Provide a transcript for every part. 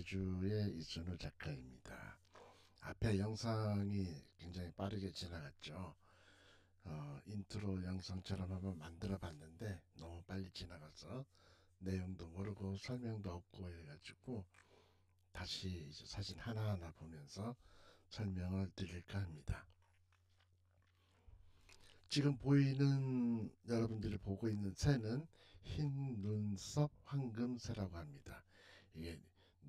제주의 이순우 작가입니다. 앞에 영상이 굉장히 빠르게 지나갔죠. 인트로 영상처럼 한번 만들어 봤는데 너무 빨리 지나가서 내용도 모르고 설명도 없고 해가지고 다시 이제 사진 하나하나 보면서 설명을 드릴까 합니다. 지금 보이는, 여러분들이 보고 있는 새는 흰 눈썹 황금새라고 합니다. 이게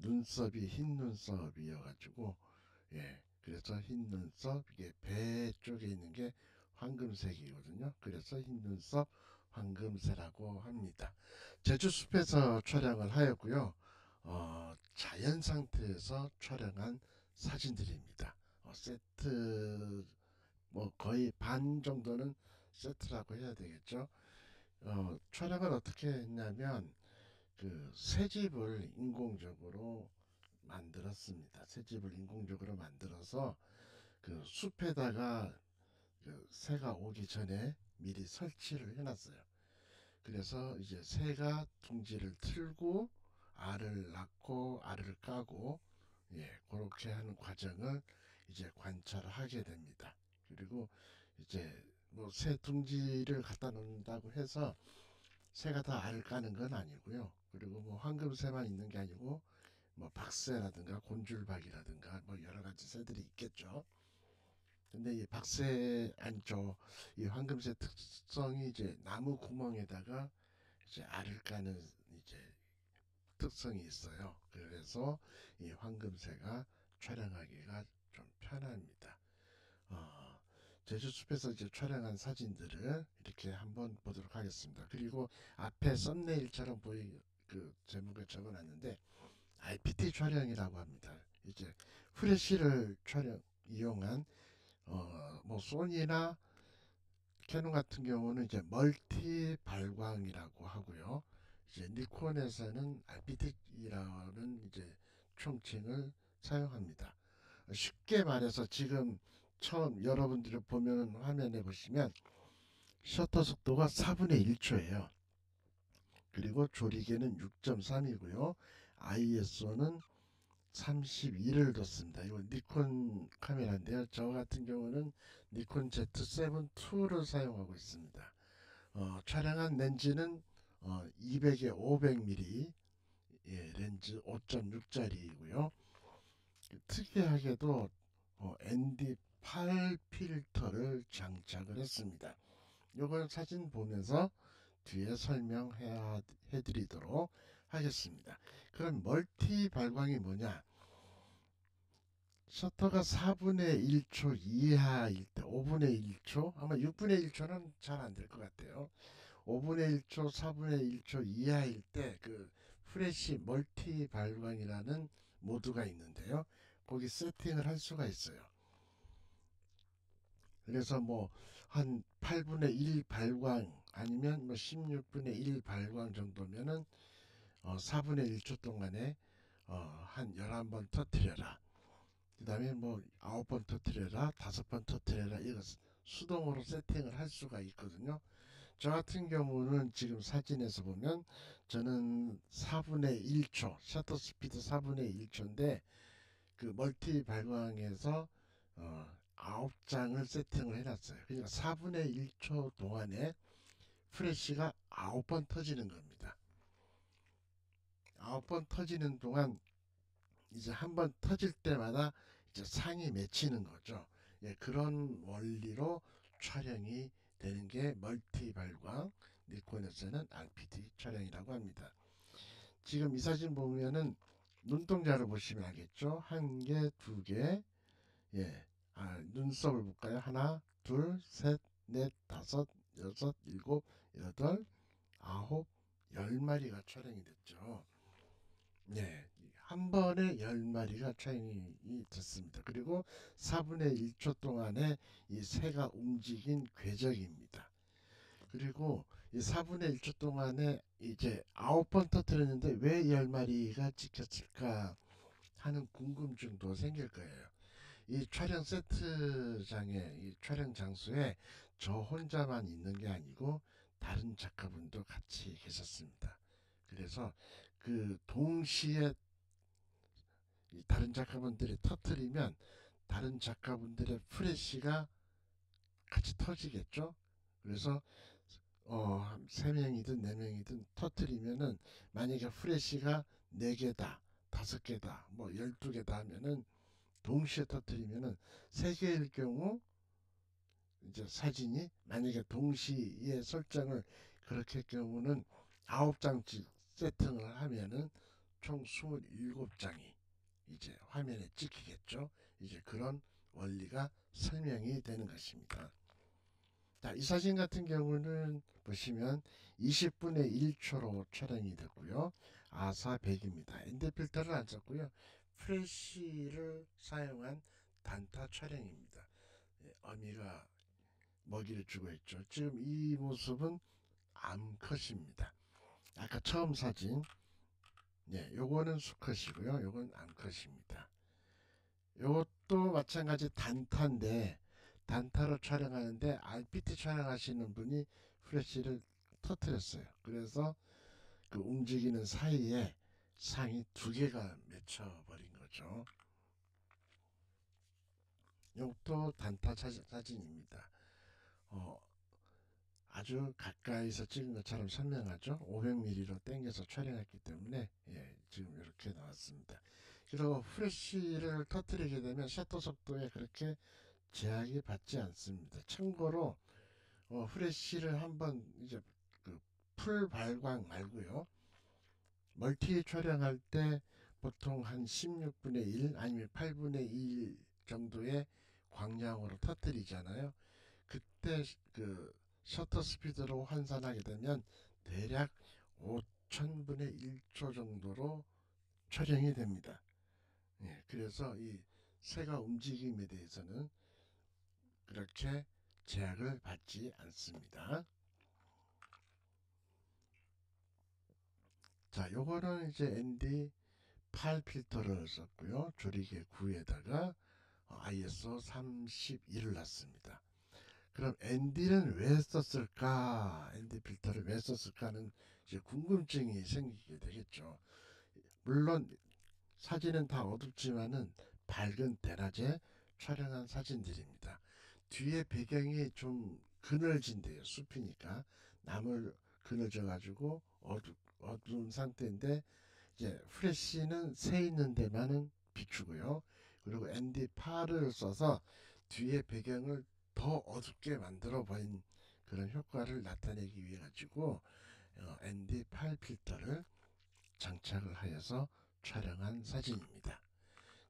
눈썹이 흰 눈썹이어 가지고, 그래서 흰 눈썹, 이게 배 쪽에 있는 게 황금색이거든요. 그래서 흰 눈썹 황금새라고 합니다. 제주 숲에서 촬영을 하였고요. 자연 상태에서 촬영한 사진들입니다. 세트, 뭐 거의 반 정도는 세트라고 해야 되겠죠. 촬영을 어떻게 했냐면 그 새집을 인공적으로 만들었습니다. 새집을 인공적으로 만들어서 그 숲에다가 그 새가 오기 전에 미리 설치를 해놨어요. 그래서 이제 새가 둥지를 틀고 알을 낳고 알을 까고, 그렇게 하는 과정을 이제 관찰하게 됩니다. 그리고 이제 뭐 새 둥지를 갖다 놓는다고 해서 새가 다 알을 까는 건 아니고요. 그리고 뭐 황금새만 있는 게 아니고 뭐 박새라든가 곤줄박이라든가 뭐 여러 가지 새들이 있겠죠. 근데 이 박새 아니죠. 이 황금새 특성이 이제 나무 구멍에다가 이제 알을 까는 이제 특성이 있어요. 그래서 이 황금새가 촬영하기가 좀 편합니다. 어, 제주숲에서 이제 촬영한 사진들을 이렇게 한번 보도록 하겠습니다. 그리고 앞에 썸네일처럼 그 제목에 적어놨는데 IPT 촬영이라고 합니다. 이제 후레쉬를 이용한 뭐 소니나 캐논 같은 경우는 이제 멀티 발광이라고 하고요. 이제 니콘에서는 IPT라는 이제 총칭을 사용합니다. 쉽게 말해서 지금 처음 여러분들이 보면 화면에 보시면 셔터 속도가 4분의 1초예요. 그리고 조리개는 6.3이고요. ISO는 32를 뒀습니다. 이건 니콘 카메라인데요. 저 같은 경우는 니콘 Z7 2를 사용하고 있습니다. 촬영한 렌즈는 200에 500mm 렌즈 5.6짜리이고요. 특이하게도 ND8 필터를 장착을 했습니다. 이걸 사진 보면서 뒤에 설명해 드리도록 하겠습니다. 그럼 멀티 발광이 뭐냐? 셔터가 4분의 1초 이하일 때, 5분의 1초, 아마 6분의 1초는 잘 안 될 것 같아요. 5분의 1초, 4분의 1초 이하일 때 그 프레시 멀티 발광이라는 모드가 있는데요. 거기 세팅을 할 수가 있어요. 그래서 뭐 한 8분의 1 발광 아니면 뭐 16분의 1 발광 정도면은 4분의 1초 동안에 한 11번 터트려라. 그 다음에 뭐 9번 터트려라, 5번 터트려라. 이거 수동으로 세팅을 할 수가 있거든요. 저 같은 경우는 지금 사진에서 보면 저는 4분의 1초, 셔터 스피드 4분의 1초인데 그 멀티 발광에서 9장을 세팅을 해놨어요. 그러니까 4분의 1초 동안에 프레쉬가 9번 터지는 겁니다. 9번 터지는 동안 이제 한번 터질 때마다 이제 상이 맺히는 거죠. 그런 원리로 촬영이 되는 게 멀티 발광, 니콘에서는 RPT 촬영이라고 합니다. 지금 이 사진 보면은 눈동자를 보시면 알겠죠. 한 개, 두 개, 눈썹을 볼까요? 하나, 둘, 셋, 넷, 다섯, 여섯, 일곱, 여덟, 아홉, 10마리가 촬영이 됐죠. 한 번에 10마리가 촬영이 됐습니다. 그리고 4분의 1초 동안에 이 새가 움직인 궤적입니다. 그리고 이 4분의 1초 동안에 이제 9번 터뜨렸는데 왜 10마리가 찍혔을까 하는 궁금증도 생길 거예요. 이 촬영 세트장에, 이 촬영 장소에 저 혼자만 있는 게 아니고 다른 작가분도 같이 계셨습니다. 그래서 그 동시에 다른 작가분들이 터트리면 다른 작가분들의 프레시가 같이 터지겠죠. 그래서 한 3명이든 4명이든 터트리면은 만약에 프레시가 4개다 5개다 뭐 12개다 하면은 동시에 터트리면은 3개일 경우 이제 사진이 만약에 동시에 설정을 그렇게 할 경우는 9장씩 세팅을 하면은 총 27장이 이제 화면에 찍히겠죠. 이제 그런 원리가 설명이 되는 것입니다. 자, 이 사진 같은 경우는 보시면 20분의 1초로 촬영이 됐고요. 아사 100입니다. ND 필터를 안 썼고요. 프레쉬를 사용한 단타 촬영입니다. 어미가 먹이를 주고 있죠. 지금 이 모습은 암컷입니다. 아까 처음 사진, 요거는 수컷이고요. 요건 암컷입니다. 요것도 마찬가지 단타인데 단타로 촬영하는데 RPT 촬영하시는 분이 프레쉬를 터뜨렸어요. 그래서 그 움직이는 사이에 상이 2개가 맺혀버린 거죠. 이것도 단타 사진입니다. 아주 가까이서 찍은 것처럼 선명하죠. 500mm로 당겨서 촬영했기 때문에 지금 이렇게 나왔습니다. 그리고 프레쉬를 터뜨리게 되면 셔터 속도에 그렇게 제약이 받지 않습니다. 참고로 프레쉬를 한번 이제 그 풀 발광 말고요. 멀티 촬영할 때 보통 한 16분의 1 아니면 8분의 2 정도의 광량으로 터뜨리잖아요. 그때 그 셔터 스피드로 환산하게 되면 대략 5천분의 1초 정도로 촬영이 됩니다. 그래서 이 새가 움직임에 대해서는 그렇게 제약을 받지 않습니다. 자, 요거는 이제 ND 8 필터를 썼고요. 조리개 9에다가 ISO 31을 놨습니다. 그럼 ND는 왜 썼을까? ND 필터를 왜 썼을까는 이제 궁금증이 생기게 되겠죠. 물론 사진은 다 어둡지만은 밝은 대낮에 촬영한 사진들입니다. 뒤에 배경이 좀 그늘진데요. 숲이니까 나물 그늘져 가지고 어두운 상태인데 이제 프레쉬는 새 있는 데만은 비추고요. 그리고 ND8을 써서 뒤에 배경을 더 어둡게 만들어 버린 그런 효과를 나타내기 위해 가지고 ND8 필터를 장착을 하여서 촬영한 사진입니다.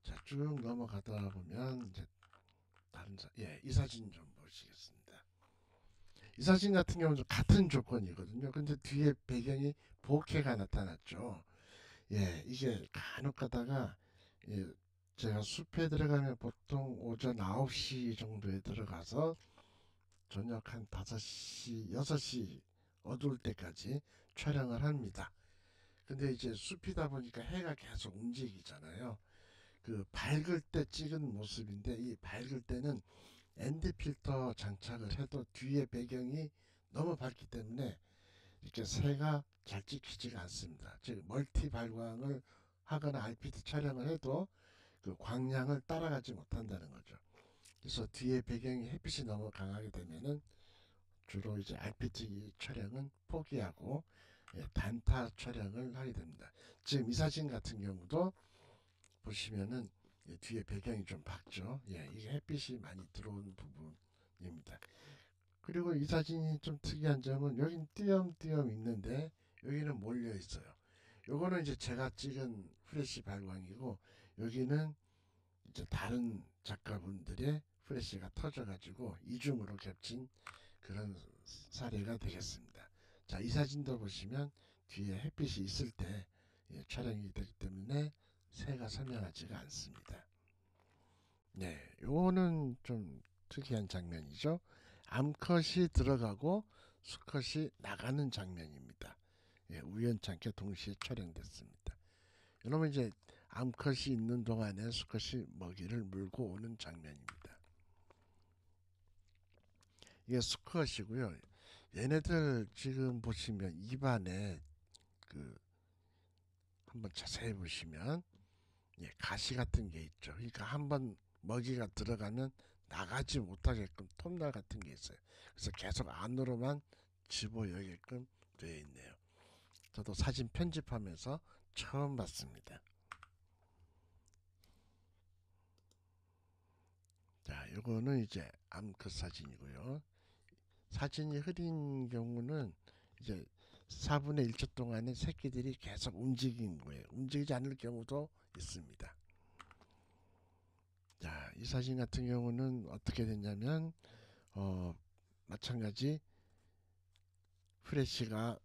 자, 쭉 넘어가다 보면 이제 다른 이 사진 좀 보시겠습니다. 이 사진 같은 경우는 같은 조건이거든요. 근데 뒤에 배경이 보케가 나타났죠. 이게 간혹 가다가 제가 숲에 들어가면 보통 오전 9시 정도에 들어가서 저녁 한 5시, 6시 어두울 때까지 촬영을 합니다. 근데 이제 숲이다 보니까 해가 계속 움직이잖아요. 그 밝을 때 찍은 모습인데 이 밝을 때는 ND 필터 장착을 해도 뒤에 배경이 너무 밝기 때문에 이렇게 새가 잘 찍히지가 않습니다. 즉 멀티 발광을 하거나 RPT 촬영을 해도 그 광량을 따라가지 못한다는 거죠. 그래서 뒤에 배경이 햇빛이 너무 강하게 되면은 주로 이제 RPT 촬영은 포기하고 단타 촬영을 하게 됩니다. 지금 이 사진 같은 경우도 보시면은 뒤에 배경이 좀 밝죠. 이게 햇빛이 많이 들어온 부분입니다. 그리고 이 사진이 좀 특이한 점은 여긴 띄엄띄엄 있는데 여기는 몰려 있어요. 요거는 이제 제가 찍은 프레시 발광이고 여기는 이제 다른 작가분들의 프레시가 터져가지고 이중으로 겹친 그런 사례가 되겠습니다. 자, 이 사진도 보시면 뒤에 햇빛이 있을 때 촬영이 되기 때문에 새가 선명하지가 않습니다. 요거는 좀 특이한 장면이죠. 암컷이 들어가고 수컷이 나가는 장면입니다. 우연찮게 동시에 촬영됐습니다. 여러분 이제 암컷이 있는 동안에 수컷이 먹이를 물고 오는 장면입니다. 이게 수컷이고요. 얘네들 지금 보시면 입안에 그 한번 자세히 보시면 예, 가시 같은 게 있죠. 그러니까 한번 먹이가 들어가면 나가지 못하게끔 톱날 같은 게 있어요. 그래서 계속 안으로만 집어여게끔 되어 있네요. 저도 사진 편집하면서 처음 봤습니다. 자, 요거는 이제 암컷 사진이고요. 사진이 흐린 경우는 이제 4분의 1초 동안에 새끼들이 계속 움직인 거예요. 움직이지 않을 경우도 있습니다. 자, 이 사진 같은 경우는 어떻게 됐냐면 마찬가지 프레쉬가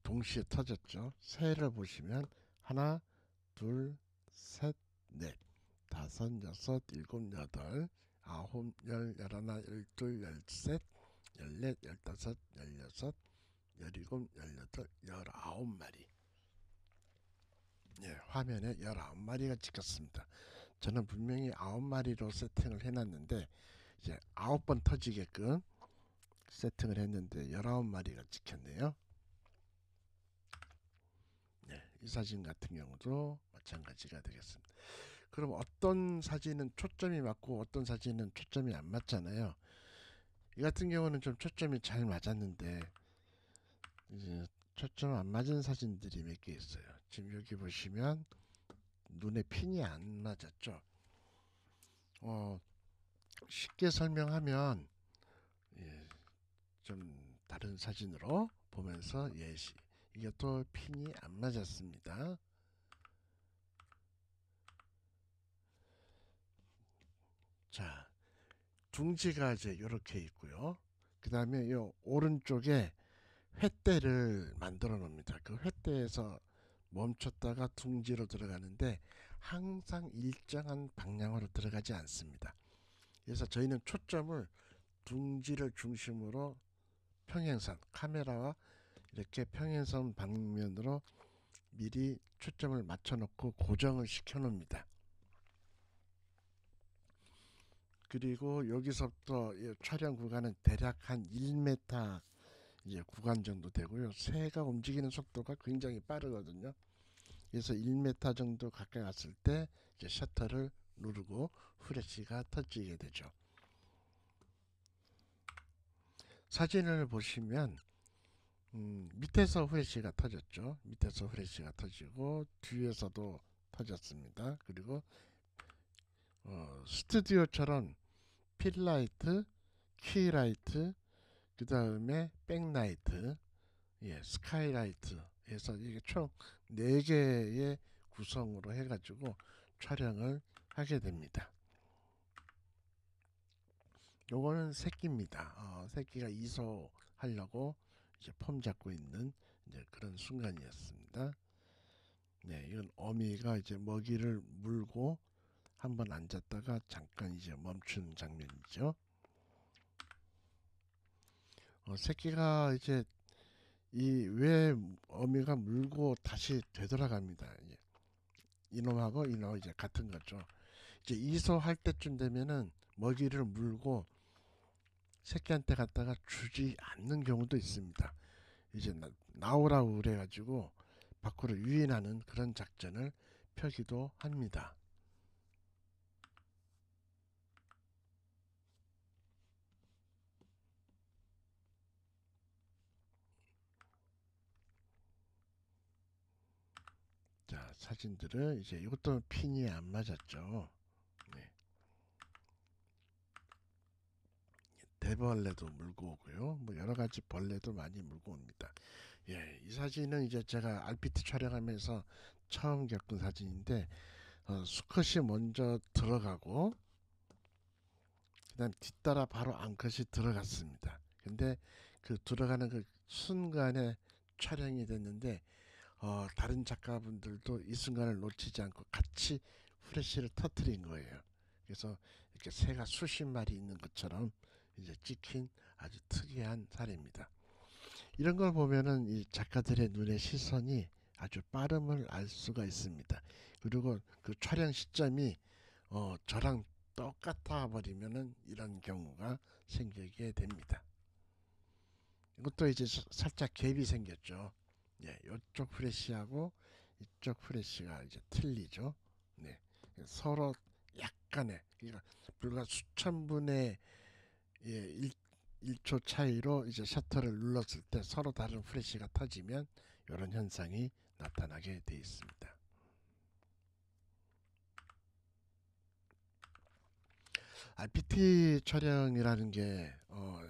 동시에 터졌죠. 새를 보시면 하나, 둘, 셋, 넷, 다섯, 여섯, 일곱, 여덟, 아홉, 열, 열하나, 열둘, 열셋, 열넷, 열다섯, 열여섯, 열일곱, 열여덟, 열아홉 마리. 예, 화면에 19마리가 찍혔습니다. 저는 분명히 9마리로 세팅을 해놨는데 이제 9번 터지게끔 세팅을 했는데 19마리가 찍혔네요. 네, 이 사진 같은 경우도 마찬가지가 되겠습니다. 그럼 어떤 사진은 초점이 맞고 어떤 사진은 초점이 안 맞잖아요. 이 같은 경우는 좀 초점이 잘 맞았는데 이제 초점 안 맞은 사진들이 몇 개 있어요. 지금 여기 보시면 눈에 핀이 안 맞았죠. 어, 쉽게 설명하면 예, 좀 다른 사진으로 보면서 예시 이게 또 핀이 안 맞았습니다. 자, 둥지가 이제 이렇게 있고요. 그 다음에 요 오른쪽에 횃대를 만들어 놓습니다. 그 횃대에서 멈췄다가 둥지로 들어가는데 항상 일정한 방향으로 들어가지 않습니다. 그래서 저희는 초점을 둥지를 중심으로 평행선 카메라와 이렇게 평행선 방면으로 미리 초점을 맞춰 놓고 고정을 시켜 놓습니다. 그리고 여기서부터 촬영 구간은 대략 한 1m 이제 구간 정도 되고요. 새가 움직이는 속도가 굉장히 빠르거든요. 그래서 1m 정도 가까이 갔을 때 이제 셔터를 누르고 후레쉬가 터지게 되죠. 사진을 보시면 밑에서 후레쉬가 터졌죠. 밑에서 후레쉬가 터지고 뒤에서도 터졌습니다. 그리고 스튜디오처럼 필라이트, 키라이트, 그 다음에 백라이트, 예, 스카이라이트 해서 이게 총 4개의 구성으로 해가지고 촬영을 하게 됩니다. 요거는 새끼입니다. 새끼가 이소하려고 이제 폼 잡고 있는 이제 그런 순간이었습니다. 네, 이건 어미가 이제 먹이를 물고 한번 앉았다가 잠깐 이제 멈춘 장면이죠. 새끼가 이제 이 왜 어미가 물고 다시 되돌아갑니다. 이놈하고 이놈 이제 같은 거죠. 이제 이소할 때쯤 되면은 먹이를 물고 새끼한테 갖다가 주지 않는 경우도 있습니다. 이제 나오라고 그래가지고 밖으로 유인하는 그런 작전을 펴기도 합니다. 자, 사진들을 이제 이것도 핀이 안 맞았죠. 네. 대벌레도 물고 오고요. 뭐 여러 가지 벌레도 많이 물고 옵니다. 예, 이 사진은 이제 제가 RPT 촬영하면서 처음 겪은 사진인데 수컷이 먼저 들어가고 그다음 뒤따라 바로 암컷이 들어갔습니다. 근데 그 들어가는 그 순간에 촬영이 됐는데 다른 작가분들도 이 순간을 놓치지 않고 같이 후레쉬를 터트린 거예요. 그래서 이렇게 새가 수십 마리 있는 것처럼 이제 찍힌 아주 특이한 사례입니다. 이런 걸 보면은 이 작가들의 눈의 시선이 아주 빠름을 알 수가 있습니다. 그리고 그 촬영 시점이 저랑 똑같아 버리면은 이런 경우가 생기게 됩니다. 이것도 이제 살짝 갭이 생겼죠. 예, 이쪽 프레시하고 이쪽 프레시가 이제 틀리죠. 네, 서로 약간의, 그러니까 불과 수천 분의 1초 차이로 이제 셔터를 눌렀을 때 서로 다른 프레시가 터지면 이런 현상이 나타나게 되어 있습니다. RPT 촬영이라는 게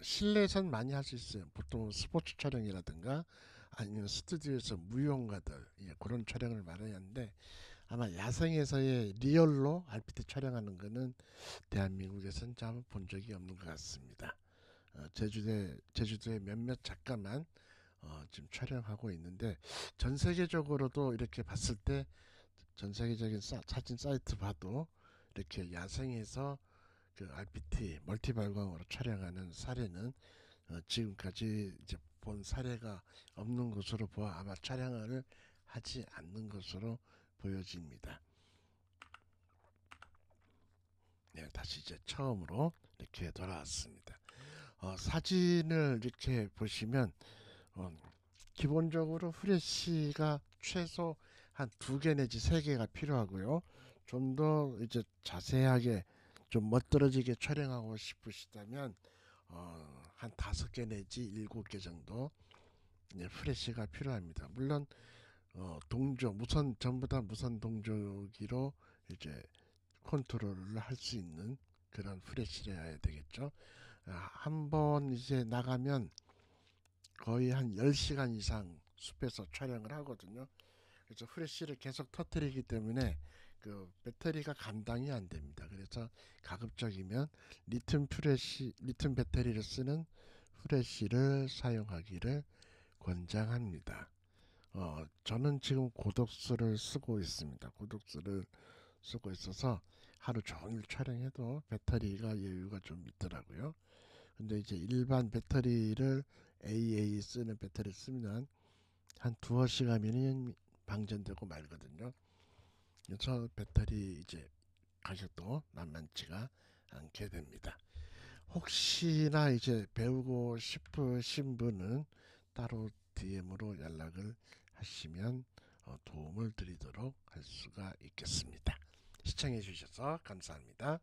실내에선 많이 할 수 있어요. 보통 스포츠 촬영이라든가 아니면 스튜디오에서 무용가들, 그런 촬영을 말하는데, 아마 야생에서의 리얼로 RPT 촬영하는 거는 대한민국에서는 잘 본 적이 없는 것 같습니다. 제주도에 몇몇 작가만 지금 촬영하고 있는데, 전 세계적으로도 이렇게 봤을 때 전 세계적인 사진 사이트 봐도 이렇게 야생에서 그 RPT 멀티 발광으로 촬영하는 사례는 지금까지 이제 본 사례가 없는 것으로 보아 아마 촬영을 하지 않는 것으로 보여집니다. 네, 다시 이제 처음으로 이렇게 돌아왔습니다. 사진을 이렇게 보시면 어, 기본적으로 후레쉬가 최소 한 2개 내지 3개가 필요하고요. 좀 더 이제 자세하게 좀 멋들어지게 촬영하고 싶으시다면 한 5개 내지 7개 정도 후레쉬가 필요합니다. 물론 동조 무선 전부 다 무선 동조기로 이제 컨트롤을 할 수 있는 그런 후레쉬여야 되겠죠. 한번 이제 나가면 거의 한 10시간 이상 숲에서 촬영을 하거든요. 그래서 후레쉬를 계속 터뜨리기 때문에 그 배터리가 감당이 안 됩니다. 그래서 가급적이면 리튬 배터리를 쓰는 후레쉬를 사용하기를 권장합니다. 저는 지금 고독수를 쓰고 있습니다. 고독수를 쓰고 있어서 하루 종일 촬영해도 배터리가 여유가 좀 있더라고요. 근데 이제 일반 배터리를 AA 쓰는 배터리 쓰면 한 두어 시간이면 방전되고 말거든요. 그래서 배터리 이제 가격도 만만치가 않게 됩니다. 혹시나 이제 배우고 싶으신 분은 따로 DM으로 연락을 하시면 도움을 드리도록 할 수가 있겠습니다. 시청해 주셔서 감사합니다.